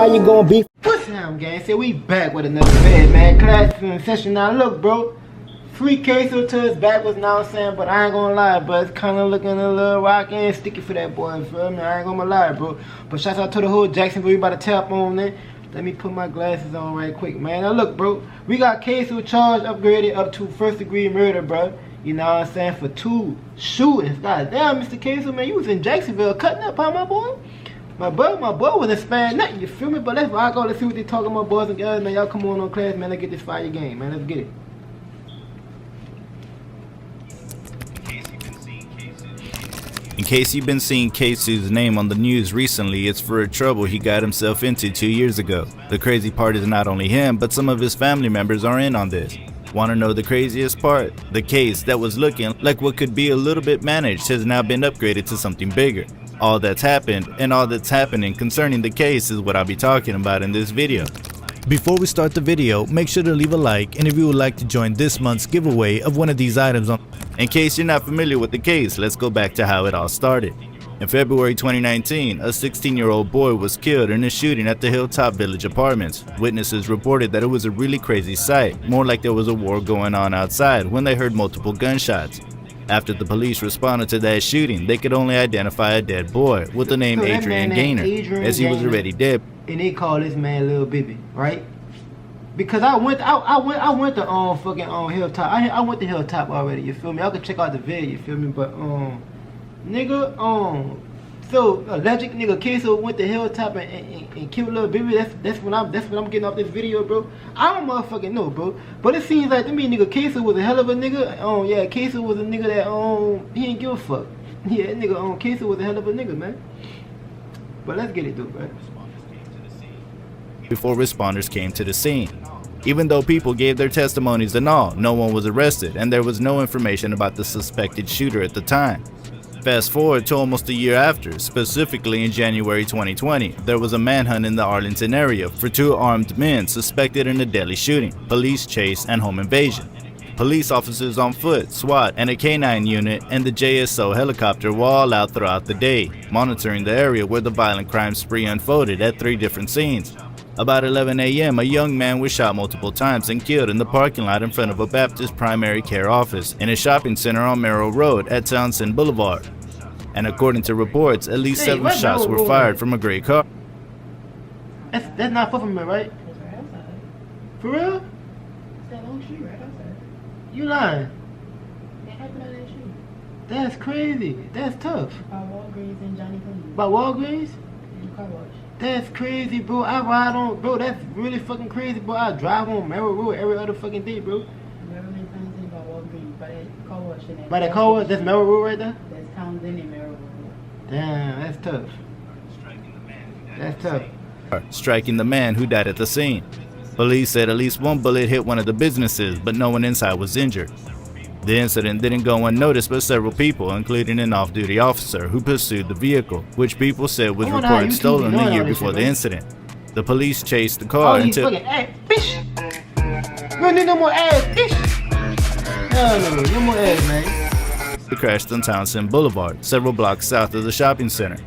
why you gonna be? What's up, gang? So we back with another vid, man. Class is in session now. Look, bro. Free Ksoo to his backwards now, I'm saying, but I ain't gonna lie, but it's kind of looking a little rocky and sticky for that boy, you feel me? I ain't gonna lie, bro. But shout out to the whole Jacksonville, we about to tap on it. Let me put my glasses on right quick, man. Now look, bro, we got Ksoo charged, upgraded up to first-degree murder, bro. You know what I'm saying? For 2 shootings. God damn, Mr. Ksoo, man, you was in Jacksonville cutting up, huh, my boy? My boy wasn't sparing nothing, you feel me? But let's rock on, let's see what they talking about, boys and girls, man. Y'all come on class, man. Let's get this fire game, man. Let's get it. In case you've been seeing Ksoo's name on the news recently, it's for a trouble he got himself into 2 years ago. The crazy part is not only him, but some of his family members are in on this. Want to know the craziest part? The case that was looking like what could be a little bit managed has now been upgraded to something bigger. All that's happened and all that's happening concerning the case is what I'll be talking about in this video. Before we start the video, make sure to leave a like, and if you would like to join this month's giveaway of one of these items on. In case you're not familiar with the case, let's go back to how it all started. In February 2019, a 16-year-old boy was killed in a shooting at the Hilltop Village Apartments. Witnesses reported that it was a really crazy sight, more like there was a war going on outside when they heard multiple gunshots. After the police responded to that shooting, they could only identify a dead boy with the name Adrian Gaynor, as he was already dead. And they call this man Lil Bibby, right? Because I went to fucking Hilltop. I went to Hilltop already, you feel me? I could check out the video, you feel me? But nigga, so alleged nigga Ksoo went to Hilltop and killed Lil Bibby. That's what I'm getting off this video, bro. I don't motherfucking know, bro. But it seems like to me nigga Ksoo was a hell of a nigga. Yeah, Ksoo was a nigga that he ain't give a fuck. Yeah, nigga Ksoo was a hell of a nigga, man. But let's get it though, bro. Before responders came to the scene. Even though people gave their testimonies and all, no one was arrested, and there was no information about the suspected shooter at the time. Fast forward to almost a year after, specifically in January 2020, there was a manhunt in the Arlington area for 2 armed men suspected in a deadly shooting, police chase, and home invasion. Police officers on foot, SWAT, and a K-9 unit and the JSO helicopter were all out throughout the day, monitoring the area where the violent crime spree unfolded at 3 different scenes. About 11 a.m., a young man was shot multiple times and killed in the parking lot in front of a Baptist primary care office in a shopping center on Merrill Road at Townsend Boulevard. And according to reports, at least 7 shots were fired from a gray car. That's not far from me, right? That's right outside. For real? It's that long street right outside. You lying? It happened on that street. That's crazy. That's tough. By Walgreens and Johnny Clean. By Walgreens? And the car wash. That's crazy, bro. I ride on, bro. That's really fucking crazy, bro. I drive on Merrill Road every other fucking day, bro. Maryland, Townsend, by Walgreens, by that car wash. And that By that car wash, that's Merrill Road right there? That's Townsend and Merrill Road. Damn, that's tough. That's tough. Striking the man who died at the scene. Police said at least 1 bullet hit one of the businesses, but no one inside was injured. The incident didn't go unnoticed by several people, including an off-duty officer who pursued the vehicle, which people said was reported stolen a year before the incident. The police chased the car until... fucking ass, bitch! We don't need no more ass, bitch! No more ass, man. It crashed on Townsend Boulevard, several blocks south of the shopping center.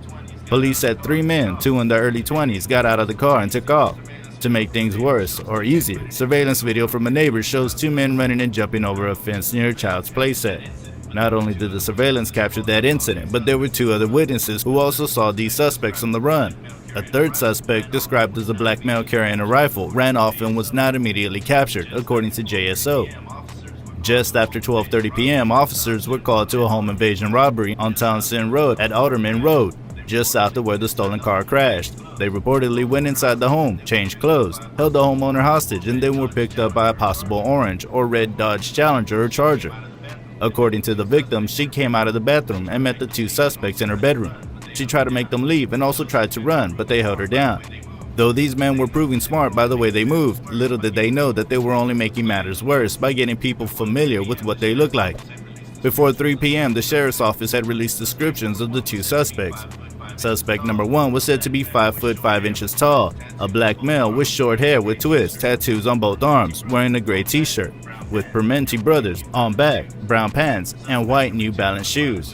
Police said 3 men, 2 in their early 20s, got out of the car and took off. To make things worse, or easier, surveillance video from a neighbor shows 2 men running and jumping over a fence near a child's playset. Not only did the surveillance capture that incident, but there were 2 other witnesses who also saw these suspects on the run. A third suspect, described as a black male carrying a rifle, ran off and was not immediately captured, according to JSO. Just after 12:30 p.m., officers were called to a home invasion robbery on Townsend Road at Alderman Road, just south of where the stolen car crashed. They reportedly went inside the home, changed clothes, held the homeowner hostage, and then were picked up by a possible orange or red Dodge Challenger or Charger. According to the victim, she came out of the bathroom and met the 2 suspects in her bedroom. She tried to make them leave and also tried to run, but they held her down. Though these men were proving smart by the way they moved, little did they know that they were only making matters worse by getting people familiar with what they looked like. Before 3 p.m., the sheriff's office had released descriptions of the 2 suspects. Suspect number 1 was said to be 5 foot 5 inches tall, a black male with short hair with twists, tattoos on both arms, wearing a gray t-shirt, with Permenti Brothers on back, brown pants, and white New Balance shoes.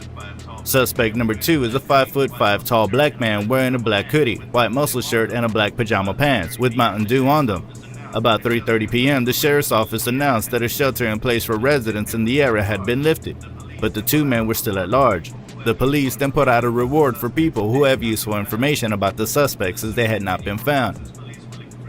Suspect number 2 is a 5'5" tall black man wearing a black hoodie, white muscle shirt, and a black pajama pants with Mountain Dew on them. About 3:30 p.m., the sheriff's office announced that a shelter in place for residents in the area had been lifted, but the 2 men were still at large. The police then put out a reward for people who have useful information about the suspects as they had not been found.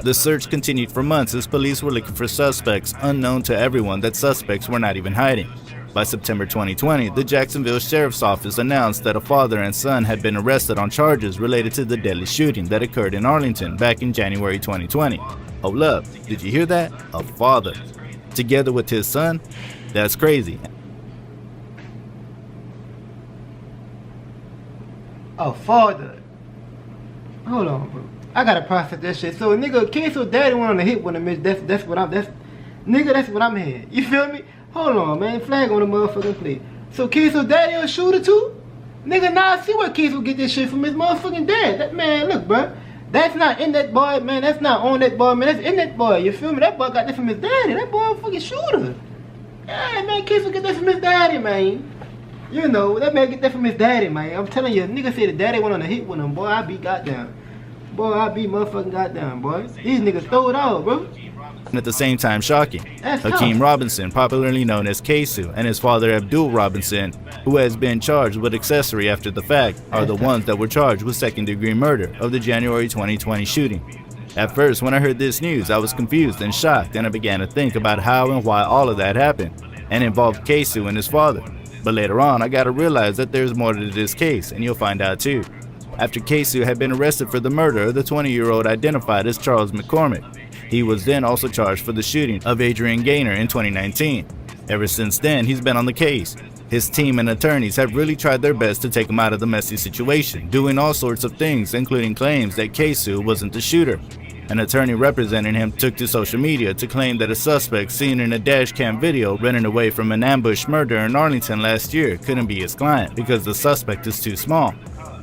The search continued for months as police were looking for suspects unknown to everyone that suspects were not even hiding. By September 2020, the Jacksonville Sheriff's Office announced that a father and son had been arrested on charges related to the deadly shooting that occurred in Arlington back in January 2020. Hold up, did you hear that? A father. Together with his son? That's crazy. A father. Hold on, bro. I gotta process that shit. So, nigga, Ksoo daddy went on a hit with him. That's what I'm hearing. You feel me? Hold on, man. Flag on the motherfucking plate. So Ksoo daddy a shooter too? Nigga, now I see where Ksoo get this shit from his motherfucking dad. That man, look, bro. That's not in that boy, man. That's not on that boy, man. That's in that boy. You feel me? That boy got that from his daddy. That boy a fucking shooter. Yeah, man. Ksoo get that from his daddy, man. You know, that man get that from his daddy, man. I'm telling you, nigga say the daddy went on a hit with him. Boy, I be goddamn. Boy, I be motherfucking goddamn, boy. These niggas throw it out, bro. And at the same time shocking. That's Hakeem tough. Robinson, popularly known as Ksoo, and his father Abdul Robinson, who has been charged with accessory after the fact, are the ones that were charged with second-degree murder of the January 2020 shooting. At first, when I heard this news, I was confused and shocked, and I began to think about how and why all of that happened, and involved Ksoo and his father. But later on, I gotta realize that there's more to this case, and you'll find out too. After Ksoo had been arrested for the murder of the 20-year-old identified as Charles McCormick, he was then also charged for the shooting of Adrian Gaynor in 2019. Ever since then, he's been on the case. His team and attorneys have really tried their best to take him out of the messy situation, doing all sorts of things, including claims that Ksoo wasn't the shooter. An attorney representing him took to social media to claim that a suspect seen in a dashcam video running away from an ambush murder in Arlington last year couldn't be his client because the suspect is too small.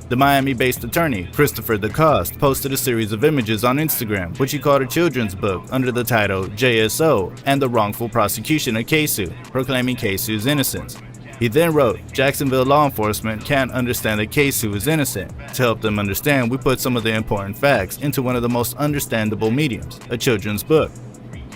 The Miami-based attorney, Christopher DeCoste, posted a series of images on Instagram, which he called a children's book under the title JSO and the Wrongful Prosecution of Ksoo, proclaiming Ksoo's innocence. He then wrote, "Jacksonville law enforcement can't understand that Ksoo is innocent. To help them understand, we put some of the important facts into one of the most understandable mediums, a children's book.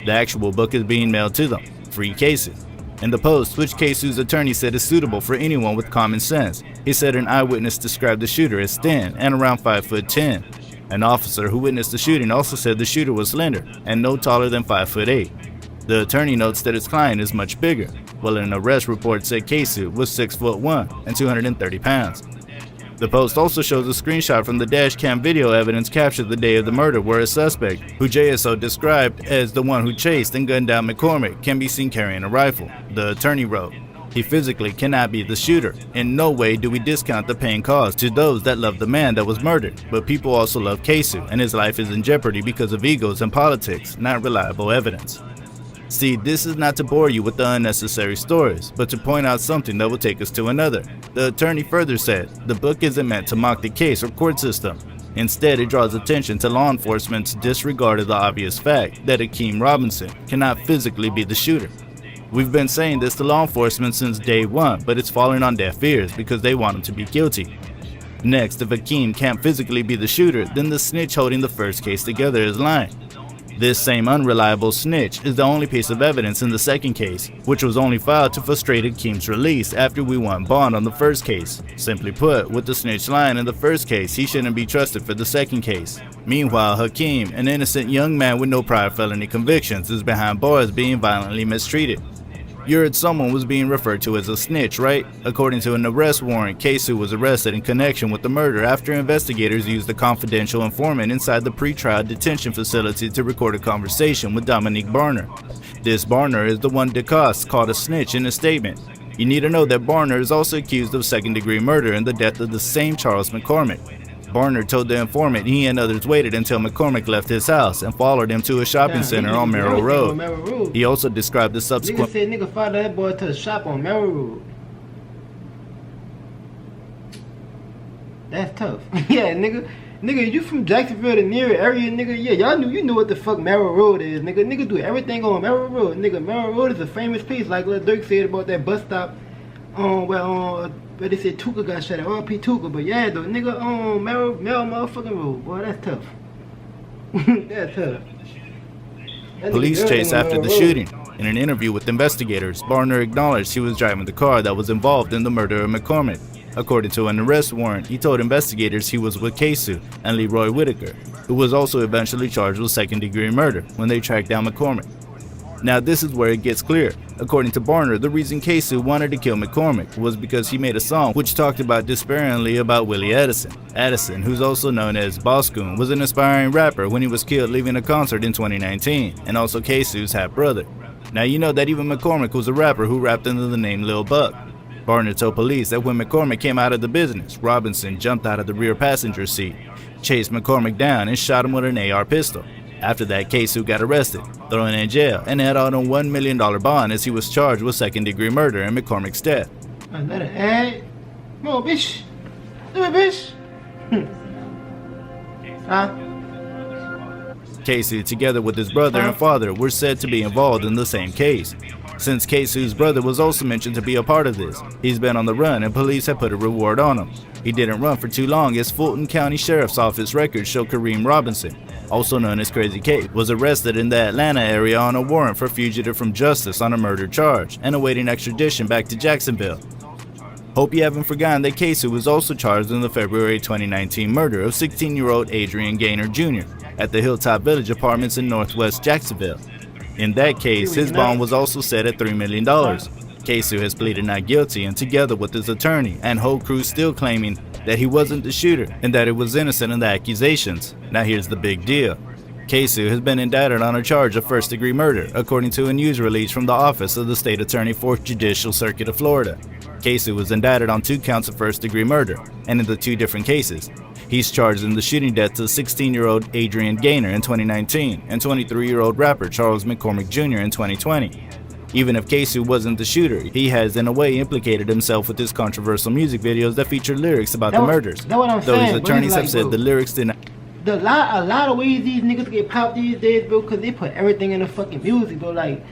The actual book is being mailed to them. Free Ksoo." In the post, which Ksoo's attorney said is suitable for anyone with common sense, he said an eyewitness described the shooter as thin and around 5'10". An officer who witnessed the shooting also said the shooter was slender and no taller than 5'8". The attorney notes that his client is much bigger, while an arrest report said Ksoo was 6'1" and 230 pounds. The post also shows a screenshot from the dashcam video evidence captured the day of the murder where a suspect, who JSO described as the one who chased and gunned down McCormick, can be seen carrying a rifle. The attorney wrote, "He physically cannot be the shooter. In no way do we discount the pain caused to those that love the man that was murdered, but people also love Ksoo, and his life is in jeopardy because of egos and politics, not reliable evidence." See, this is not to bore you with the unnecessary stories, but to point out something that will take us to another. The attorney further said, the book isn't meant to mock the case or court system. Instead, it draws attention to law enforcement's disregard of the obvious fact that Hakeem Robinson cannot physically be the shooter. We've been saying this to law enforcement since day one, but it's falling on deaf ears because they want him to be guilty. Next, if Hakeem can't physically be the shooter, then the snitch holding the first case together is lying. This same unreliable snitch is the only piece of evidence in the second case, which was only filed to frustrate Hakeem's release after we won bond on the first case. Simply put, with the snitch lying in the first case, he shouldn't be trusted for the second case. Meanwhile, Hakeem, an innocent young man with no prior felony convictions, is behind bars being violently mistreated. You heard someone was being referred to as a snitch, right? According to an arrest warrant, Ksoo was arrested in connection with the murder after investigators used a confidential informant inside the pretrial detention facility to record a conversation with Dominique Barner. This Barner is the one DeCoste called a snitch in a statement. You need to know that Barner is also accused of second-degree murder in the death of the same Charles McCormick. Barner told the informant he and others waited until McCormick left his house and followed him to a shopping center on Merrill Road. He also described the subsequent... Nigga said nigga followed that boy to the shop on Merrill Road. That's tough. Yeah, nigga. Nigga, you from Jacksonville, the near area, nigga. Yeah, y'all knew, you knew what the fuck Merrill Road is, nigga. Nigga do everything on Merrill Road. Nigga, Merrill Road is a famous piece, like Lil Durk said about that bus stop on But they said Tuka got shot at. R.P. Tuka. But yeah, though, nigga on Mel motherfucking road. Boy, that's tough. That's tough. Police chased after the shooting. In an interview with investigators, Barner acknowledged he was driving the car that was involved in the murder of McCormick. According to an arrest warrant, he told investigators he was with Ksoo and Leroy Whitaker, who was also eventually charged with second-degree murder when they tracked down McCormick. Now this is where it gets clear. According to Barner, the reason Ksoo wanted to kill McCormick was because he made a song which talked about disparagingly about Willie Addison. Addison, who's also known as Boss Goon, was an aspiring rapper when he was killed leaving a concert in 2019, and also Ksoo's half-brother. Now you know that even McCormick was a rapper who rapped under the name Lil Buck. Barner told police that when McCormick came out of the business, Robinson jumped out of the rear passenger seat, chased McCormick down, and shot him with an AR pistol. After that, Ksoo got arrested, thrown in jail, and had on a $1 million bond as he was charged with second-degree murder in McCormick's death. Another ad? Come on, bitch. Do it, bitch. Huh? Ksoo, together with his brother and father, were said to be involved in the same case. Since Ksoo's brother was also mentioned to be a part of this, he's been on the run and police have put a reward on him. He didn't run for too long as Fulton County Sheriff's Office records show Kareem Robinson, also known as Crazy Kate, was arrested in the Atlanta area on a warrant for fugitive from justice on a murder charge and awaiting extradition back to Jacksonville. Hope you haven't forgotten that Ksoo was also charged in the February 2019 murder of 16-year-old Adrian Gaynor Jr. at the Hilltop Village Apartments in Northwest Jacksonville. In that case, his bond was also set at $3 million. Ksoo has pleaded not guilty, and together with his attorney and whole crew still claiming that he wasn't the shooter and that he was innocent in the accusations. Now here's the big deal. Ksoo has been indicted on a charge of first-degree murder, according to a news release from the Office of the State Attorney 4th Judicial Circuit of Florida. Ksoo was indicted on 2 counts of first-degree murder, and in the 2 different cases. He's charged in the shooting deaths of 16-year-old Adrian Gaynor in 2019 and 23-year-old rapper Charles McCormick Jr. in 2020. Even if Ksoo wasn't the shooter, he has in a way implicated himself with his controversial music videos that feature lyrics about the murders. That's what I'm Though saying, his attorneys have said bro, the lyrics did not. A lot of ways these niggas get popped these days, bro, because they put everything in the fucking music, bro. Like,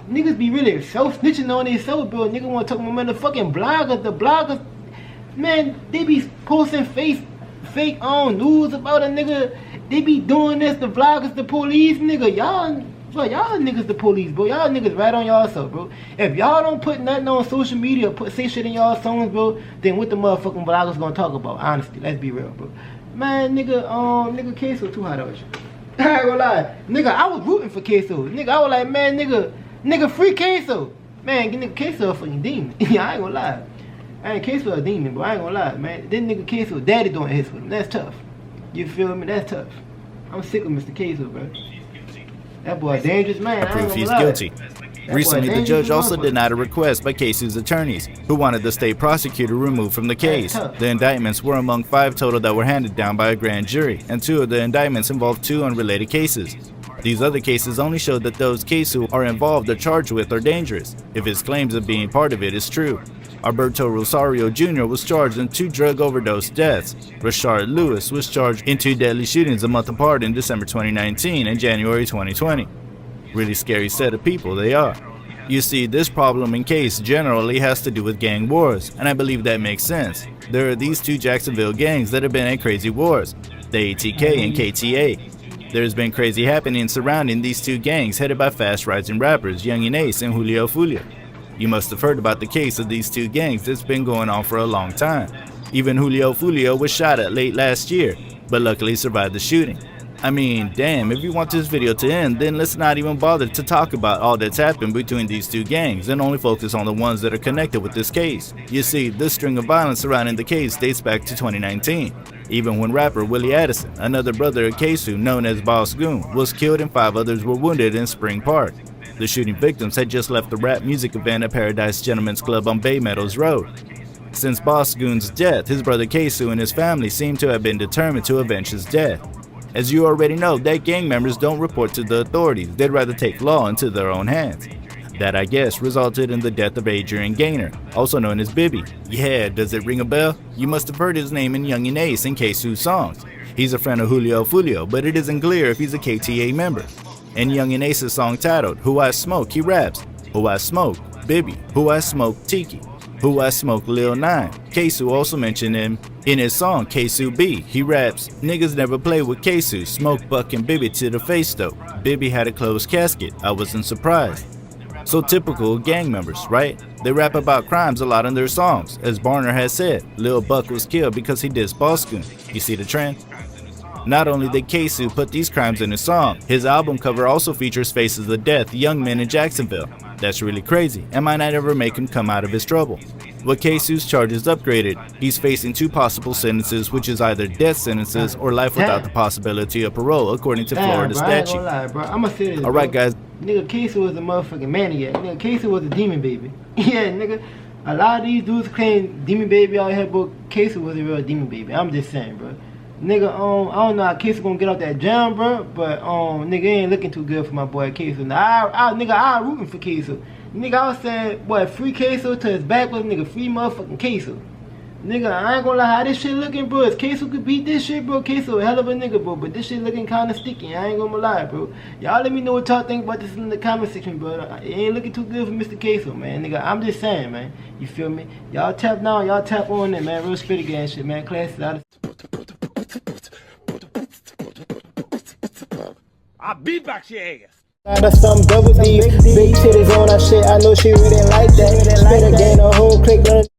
niggas be really self-snitching on themselves, bro. Niggas want to talk about, man, the fucking bloggers, man, they be posting fake news about a nigga. They be doing this, the vloggers, the police, nigga. Y'all niggas the police, bro. Y'all niggas right on y'all self, bro. If y'all don't put nothing on social media, say shit in y'all songs, bro, then what the motherfucking vloggers gonna talk about? Honestly, let's be real, bro. Man, nigga Ksoo too hot out here. I ain't gonna lie. Nigga, I was rooting for Ksoo. Nigga, I was like, man, nigga, free Ksoo. Man, nigga, Ksoo a fucking demon. Yeah, I ain't gonna lie. Ksoo a demon, bro. I ain't gonna lie, man. This nigga Ksoo, daddy doing hits with him. That's tough. You feel me? That's tough. I'm sick of Mr. Ksoo, bro. That boy a dangerous man. Proof he's guilty. Recently, the judge also denied a request by Ksoo's attorneys, who wanted the state prosecutor removed from the case. The indictments were among 5 total that were handed down by a grand jury, and 2 of the indictments involved 2 unrelated cases. These other cases only showed that those Ksoo are involved or charged with are dangerous, if his claims of being part of it is true. Alberto Rosario Jr. was charged in 2 drug overdose deaths. Rashard Lewis was charged in 2 deadly shootings a month apart in December 2019 and January 2020. Really scary set of people they are. You see, this problem in case generally has to do with gang wars, and I believe that makes sense. There are these 2 Jacksonville gangs that have been in crazy wars, the ATK and KTA. There's been crazy happenings surrounding these 2 gangs headed by fast-rising rappers Young Ace and Julio Fulio. You must have heard about the case of these 2 gangs that's been going on for a long time. Even Julio Fulio was shot at late last year, but luckily survived the shooting. I mean, damn, if you want this video to end, then let's not even bother to talk about all that's happened between these 2 gangs and only focus on the ones that are connected with this case. You see, this string of violence surrounding the case dates back to 2019, even when rapper Willie Addison, another brother of Ksoo known as Boss Goon, was killed and 5 others were wounded in Spring Park. The shooting victims had just left the rap music event at Paradise Gentlemen's Club on Bay Meadows Road. Since Boss Goon's death, his brother Ksoo and his family seem to have been determined to avenge his death. As you already know, that gang members don't report to the authorities, they'd rather take law into their own hands. That, I guess, resulted in the death of Adrian Gaynor, also known as Bibby. Yeah, does it ring a bell? You must have heard his name in Young Ace and Ksoo's songs. He's a friend of Julio Fulio, but it isn't clear if he's a KTA member. In Young Ace's song titled Who I Smoke, he raps, Who I Smoke, Bibby, Who I Smoke, Tiki. Who I Smoke Lil 9. Ksoo also mentioned him in his song Ksoo B. He raps, "Niggas never play with Ksoo, smoke bucking Bibby to the face though. Bibby had a closed casket, I wasn't surprised." So typical gang members, right? They rap about crimes a lot in their songs. As Barner has said, Lil Buck was killed because he dissed Boscoon. You see the trend? Not only did Ksoo put these crimes in his song, his album cover also features faces of death, young men in Jacksonville. That's really crazy, and might not ever make him come out of his trouble. With Ksoo's charges upgraded, he's facing 2 possible sentences, which is either death sentences or life without the possibility of parole, according to Florida statute. I'ma say this, Alright guys. Nigga, Ksoo was a motherfucking maniac. Nigga, Ksoo was a demon baby. Yeah, nigga. A lot of these dudes claim demon baby out here, but Ksoo was a real demon baby. I'm just saying, bro. Nigga, I don't know how Ksoo gonna get out that jam, bro, but nigga ain't looking too good for my boy Ksoo. Now, I rooting for Ksoo. Nigga, I was saying, boy, free Ksoo to his back was nigga, free motherfucking Ksoo. Nigga, I ain't gonna lie, how this shit looking, bro. If Ksoo could beat this shit, bro, Ksoo a hell of a nigga, bro, but this shit looking kinda sticky. I ain't gonna lie, bro. Y'all let me know what y'all think about this in the comment section, bro. It ain't looking too good for Mr. Ksoo, man. Nigga, I'm just saying, man. You feel me? Y'all tap down, y'all tap on it, man. Real spitty gang shit, man. Class out. I'll beatbox your ass. That's some double D. Big titties on her shit. I know she really like that. Spit again, a whole click.